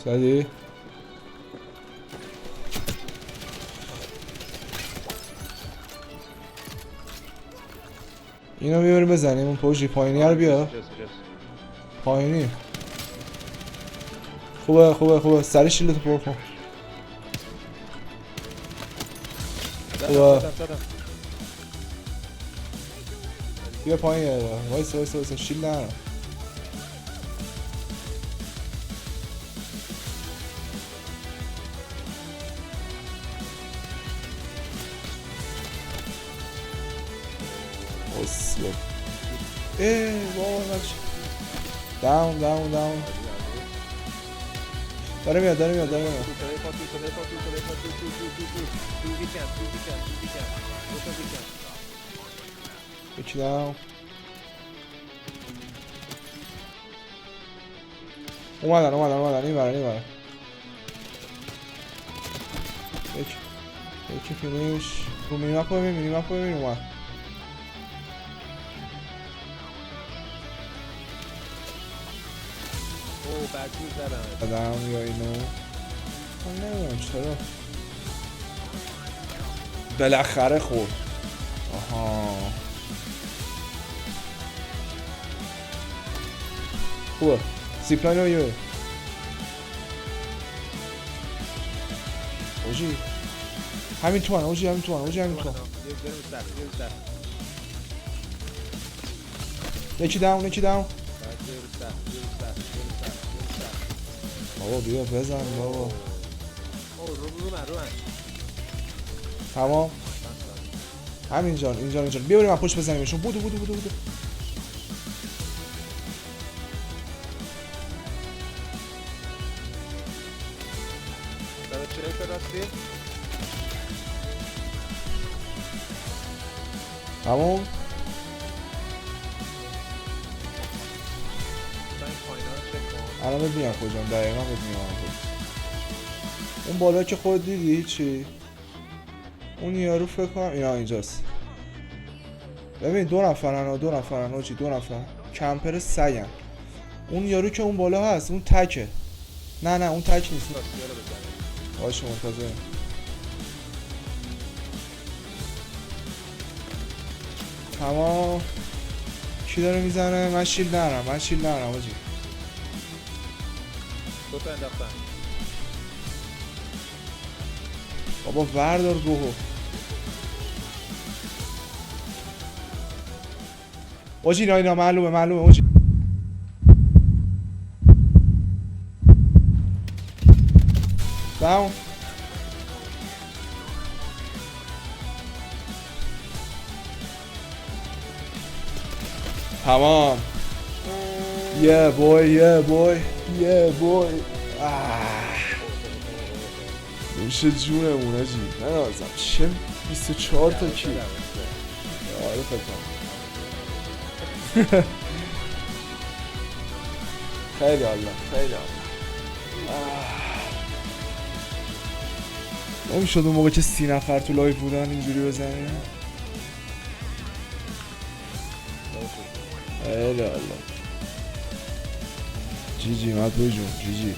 زدی؟ اینو میبریم بزنیم اون پوشی پایینی رو بیا پایینی خوبه سری شیلتو پر کن خوبه بیا پایین وایسا شیل نرم اسلوب بابا بچه داون داره میاد یکی داون اومدن این برن یکی فینیش رو مینیمپ رو ببین اومد دادم یا اینو من نمیدونم چرا بالاخره خورد آها خوبه زیپلاین رو یه اوجی همین تو اوجی یکی داون بابا بیا بزن بابا تمام همینجا بیا بریم از پشت بزنیمشون بودو تمام الان ببینم کجا دقیقا اون بالا که خود دیدی چی؟ اون یارو فکر کنم اینا اینجاست ببین دو نفرن آجی دو نفر کمپر سگن اون یارو که اون بالا هست اون تکه نه اون تک نیست باشه منتظر تمام کی داره میزنه؟ من شیل نرم آجی دوتا انداختن بابا وردار گوهو اوجی اینا معلومه اوجی داون تمام Yeah boy نوش جونمون آجی ننازم چه 24 تا کی آره فکرم خیلی حالا نمیشد اون موقع که 30 نفر تو لایف بودن اینجوری بزنیم خیلی حالا جی جی مدبوی جون جی